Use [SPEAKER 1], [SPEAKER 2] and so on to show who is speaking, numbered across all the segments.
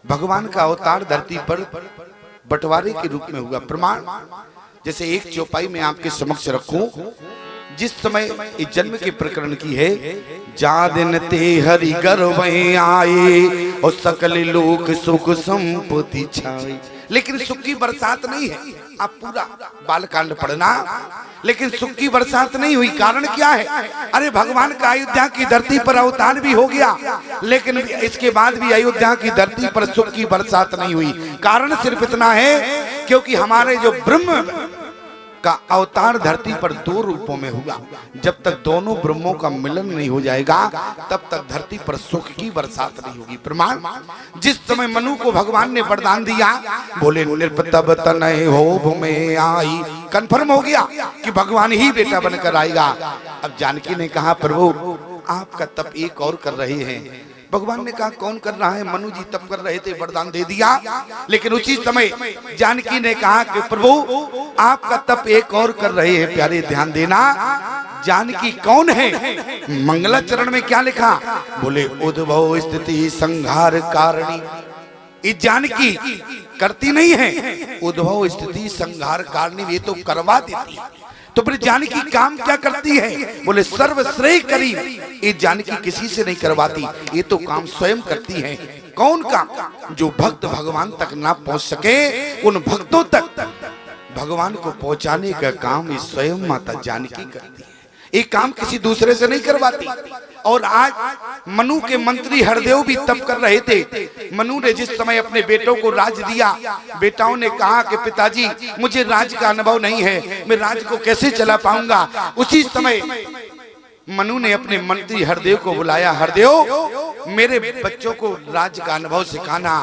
[SPEAKER 1] भगवान का अवतार धरती पर बंटवारे के रूप में हुआ। प्रमाण जैसे एक चौपाई में आपके समक्ष रखूं, जिस समय इस जन्म के प्रकरण की है, जा दिन ते हरि गर्भ आए और सकल लोक सुख संपत्ति छाई। लेकिन सुख की बरसात नहीं है। आप पूरा बालकांड पढ़ना, लेकिन सुख की बरसात नहीं हुई। कारण क्या है? अरे भगवान का अयोध्या की धरती पर अवतार भी हो गया, लेकिन इसके बाद भी अयोध्या की धरती पर सुख की बरसात नहीं हुई। कारण सिर्फ इतना है, क्योंकि हमारे जो ब्रह्म का अवतार धरती पर दो रूपों में हुआ। जब तक दोनों ब्रह्मों का मिलन नहीं हो जाएगा, तब तक धरती पर सुख की बरसात नहीं होगी। प्रमाण जिस समय मनु को भगवान ने वरदान दिया, बोले निर्तप तनय होभ में आई, कंफर्म हो गया कि भगवान ही बेटा बनकर आएगा। अब जानकी ने कहा, प्रभु आपका तप एक और कर रहे हैं। भगवान ने कहा, कौन कर रहा है? मनु जी तप कर रहे थे, वरदान दे दिया। लेकिन उसी समय जानकी ने कहा कि प्रभु आपका तप एक और कर रहे हैं। प्यारे ध्यान देना, जानकी कौन है? मंगलाचरण में क्या लिखा? बोले उद्भव स्थिति संहार कारिणी। ये जानकी करती नहीं है, उद्भव स्थिति संहार कारिणी ये तो करवा देती है। तो फिर जानकी काम क्या करती है? बोले सर्वश्रेय करी। ये जानकी किसी से नहीं करवाती, ये तो काम स्वयं करती है। कौन काम? जो भक्त भगवान तक ना पहुंच सके, उन भक्तों तक भगवान को पहुंचाने का काम ये स्वयं माता जानकी करती है। ये काम किसी दूसरे से नहीं करवाती। और आज मनु के मंत्री हरदेव भी तप कर रहे थे। मनु ने जिस समय अपने बेटों को राज दिया, बेटाओं ने कहा कि पिताजी मुझे राज का अनुभव नहीं है, मैं राज को कैसे चला पाऊंगा। उसी समय मनु ने अपने मंत्री हरदेव को बुलाया, हरदेव मेरे बच्चों को राज का अनुभव सिखाना,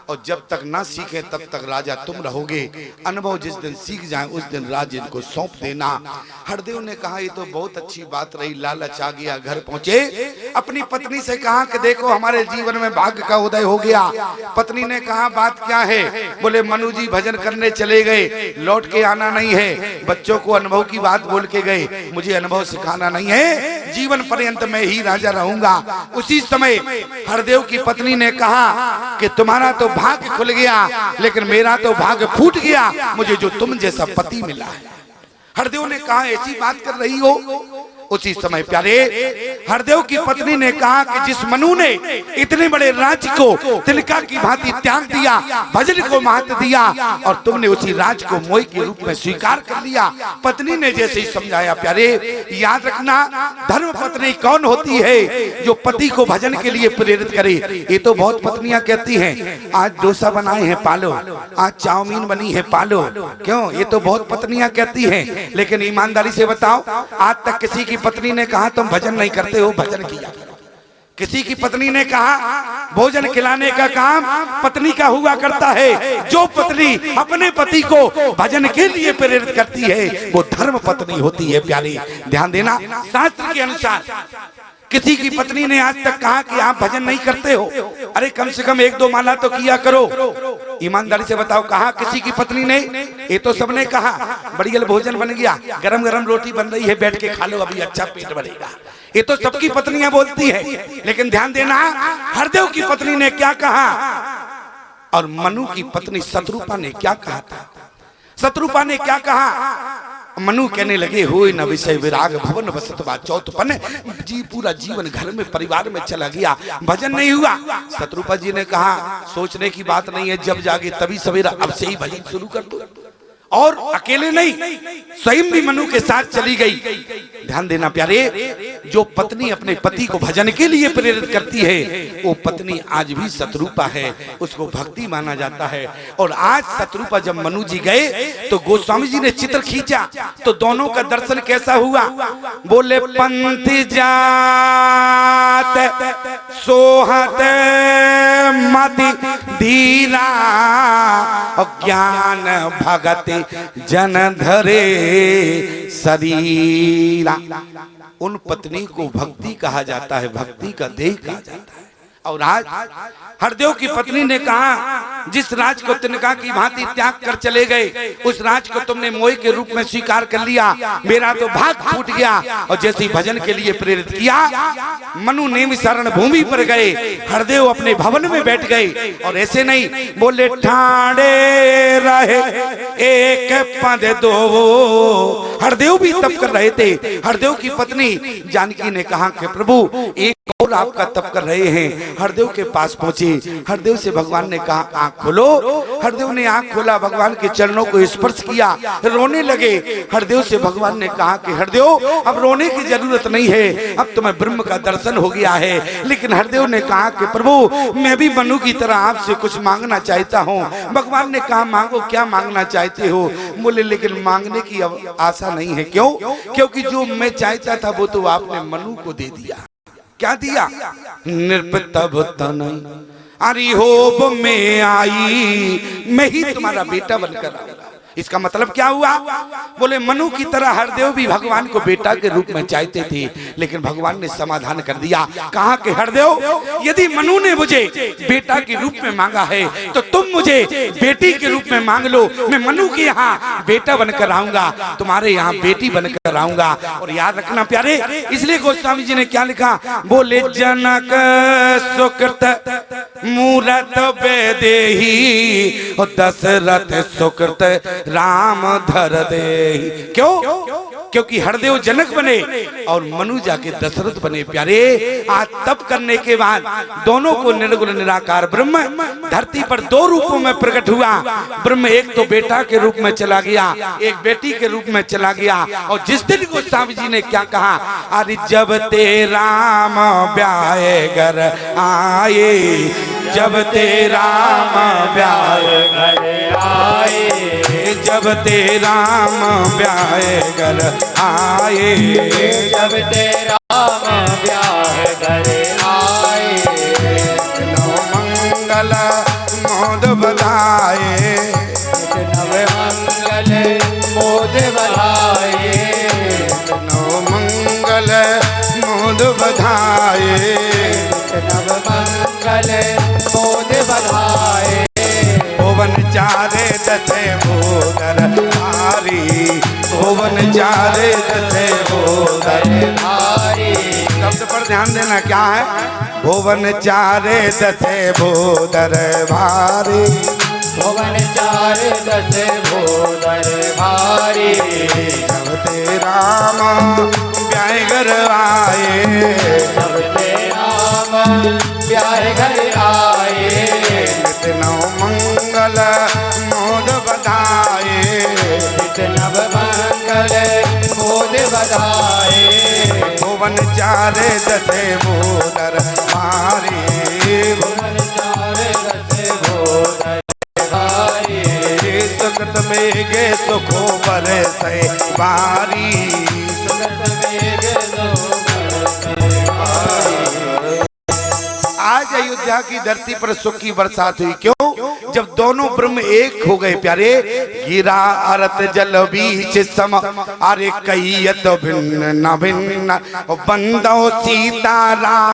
[SPEAKER 1] और जब तक ना सीखे तब तक राजा तुम रहोगे। अनुभव जिस दिन सीख जाए उस दिन राज्य इनको सौंप देना। हरदेव ने कहा, ये तो बहुत अच्छी बात रही। लालच आ गया, घर पहुंचे, अपनी पत्नी से कहा कि देखो हमारे जीवन में भाग्य का उदय हो गया। पत्नी ने कहा, बात क्या है? बोले मनु जी भजन करने चले गए, लौट के आना नहीं है। बच्चों को अनुभव की बात बोल के गए, मुझे अनुभव सिखाना नहीं है, जीवन पर्यंत मैं ही राजा रहूंगा। उसी समय हरदेव की पत्नी ने कहा कि तुम्हारा तो भाग्य खुल गया, लेकिन मेरा तो भाग्य फूट गया, मुझे जो तुम जैसा पति मिला है। हरदेव ने कहा, ऐसी बात कर रही हो? उसी समय प्यारे हरदेव की पत्नी ने कहा कि जिस मनु ने इतने बड़े राज्य को तिलका की भांति त्याग दिया, भजन को महत्व दिया, और तुमने उसी राज को मोह के रूप में स्वीकार कर लिया। पत्नी ने जैसे ही समझाया, प्यारे याद रखना, धर्म पत्नी कौन होती है? जो पति को भजन के लिए प्रेरित करे। ये तो बहुत पत्नियां कहती हैं, आज डोसा बनाए हैं पालो, आज चाउमीन बनी है पालो। क्यों? ये तो बहुत पत्नियां कहती हैं, लेकिन ईमानदारी से बताओ, आज तक किसी की पत्नी ने कहा तुम भजन नहीं करते हो? भजन किया। किसी की पत्नी ने कहा भोजन खिलाने का काम पत्नी का हुआ करता है? जो पत्नी अपने पति को भजन के लिए प्रेरित करती है वो धर्म पत्नी होती है। प्यारी ध्यान देना, शास्त्र के अनुसार किसी की पत्नी ने आज तक कहा कि आप भजन नहीं करते हो? अरे कम से कम एक दो माला तो किया करो। ईमानदारी से बताओ, कहा किसी की पत्नी ने? ये तो सबने कहा बढ़िया भोजन बन गया, गरम गरम रोटी बन रही है, बैठ के खा लो, अभी अच्छा पेट भरेगा। ये तो सबकी पत्नियां बोलती हैं। लेकिन ध्यान देना, हरदेव की पत्नी ने क्या कहा और मनु की पत्नी शत्रुपा ने क्या कहा था? शत्रुपा ने क्या कहा? मनु कहने लगे, होय न विषय विराग भवन बसतवा चौथपन। जी पूरा जीवन घर में परिवार में चला गया, भजन नहीं हुआ। शत्रुपा जी ने कहा, सोचने की बात नहीं है, जब जागे तभी सवेरा, अब से ही भजन शुरू कर दो। और अकेले नहीं, स्वयं भी मनु के साथ चली गई। ध्यान देना प्यारे, जो पत्नी अपने पति को भजन के लिए प्रेरित करती है वो पत्नी आज भी शत्रुपा है, उसको भक्ति माना जाता है। और आज शत्रुपा जब मनु जी गए तो गोस्वामी जी ने चित्र खींचा तो दोनों का दर्शन कैसा हुआ? बोले पंथ जात सोहत मति धीरा ज्ञान भगत जन धरे शरीरा। उन पत्नी को भक्ति कहा जाता है, भक्ति का देह कहा जाता है। और आज हरदेव की पत्नी ने कहा जिस राज को तिनका की भांति त्याग कर चले गए, उस राज को तुमने मोह के रूप में स्वीकार कर लिया, मेरा तो भाग फूट गया। और जैसे ही भजन के लिए प्रेरित किया, मनु नेम शरण भूमि पर गए, हरदेव अपने भवन में बैठ गए। और ऐसे नहीं बोले ठाणे रहे एक पद दो, हरदेव भी तप कर रहे थे। हरदेव की पत्नी जानकी ने कहा कि प्रभु एक और आपका तप कर रहे हैं। हरदेव के पास पहुंचे, हरदेव से भगवान ने कहा आंख खोलो। हरदेव ने आंख खोला, भगवान के चरणों को स्पर्श किया, रोने लगे। हरदेव से भगवान ने कहा कि हरदेव अब रोने की जरूरत नहीं है, अब तुम्हें ब्रह्म का दर्शन हो गया है। लेकिन हरदेव ने कहा कि प्रभु मैं भी मनु की तरह आपसे कुछ मांगना चाहता हूँ। भगवान ने कहा मांगो, क्या मांगना चाहते हो? बोले लेकिन मांगने की आशा नहीं है। क्यों? क्योंकि जो मैं चाहता था वो तो आपने मनु को दे दिया। क्या दिया? निर्पितब तनय अरि होब में आई, मैं ही तुम्हारा बेटा बनकर आऊंगा। इसका मतलब क्या हुआ? बोले मनु की तरह हरदेव भी भगवान को बेटा के रूप में चाहते थे, लेकिन भगवान ने समाधान कर दिया। कहा कि हरदेव यदि मनु ने मुझे बेटा के रूप में मांगा है तो तुम मुझे बेटी के रूप में मांग लो। मैं मनु के यहाँ बेटा बनकर आऊंगा, तुम्हारे यहाँ बेटी बनकर आऊंगा। और याद रखना प्यारे, इसलिए गोस्वामी जी ने क्या लिखा? बोले जनक सुकृत मूरत बेदेही और दशरथ सुकृत राम धर दे। क्यों? क्योंकि हरदेव जनक बने और मनु जाके दशरथ बने। प्यारे आज तप करने के बाद दोनों को निर्गुण निराकार ब्रह्म धरती पर दो रूपों में प्रकट हुआ। ब्रह्म एक तो बेटा के रूप में चला गया, एक बेटी के रूप में चला गया। और जिस दिन गोस्वामी जी ने क्या कहा? अरे जब ते राम ब्याहे घर आए, जब ते राम ब्याहे घर आए, जब ते राम ब्याहे घर आए,
[SPEAKER 2] जब ते राम ब्याहे घर आए,
[SPEAKER 1] नव मंगल मोद बधाए,
[SPEAKER 2] नव मंगल मोद बधाए,
[SPEAKER 1] नव मंगल मोद बधाए,
[SPEAKER 2] नव मंगल मोद बधाए।
[SPEAKER 1] भुवन चारे दसे भूधर भारी, भुवन चारे दसे भूधर
[SPEAKER 2] भारी।
[SPEAKER 1] शब्द पर ध्यान देना, क्या है? भुवन चारे दसे भूधर भारी,
[SPEAKER 2] भुवन चारे दसे भूधर भारी।
[SPEAKER 1] जब ते राम ब्याहे घर आए,
[SPEAKER 2] जब ते राम ब्याहे घर आए,
[SPEAKER 1] नित नव मंगल मोद बधाए,
[SPEAKER 2] नित नव मंगल मोद बधाए।
[SPEAKER 1] भुवन चारे दसे भूधर भारी,
[SPEAKER 2] भुवन चारे दसे भूधर भारी।
[SPEAKER 1] सुकृत मेघे सुखो बरसे बारी,
[SPEAKER 2] सुकृत मेघे सुखो बरसे बारी।
[SPEAKER 1] आज अयोध्या की धरती पर सुख की बरसात हुई। क्यों? जब दोनों ब्रह्म एक हो गए। प्यारे गिरा अरत जल बीच सम, अरे कहियत भिन्न न भिन्न, बंदो सीताराम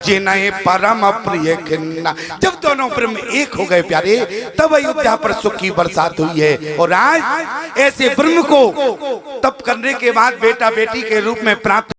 [SPEAKER 1] जिन्हें परम प्रिय खिन्ना। जब दोनों ब्रह्म एक हो गए प्यारे, तब अयोध्या पर सुख की बरसात हुई है। और आज ऐसे ब्रह्म को तप करने के बाद बेटा बेटी के रूप में प्राप्त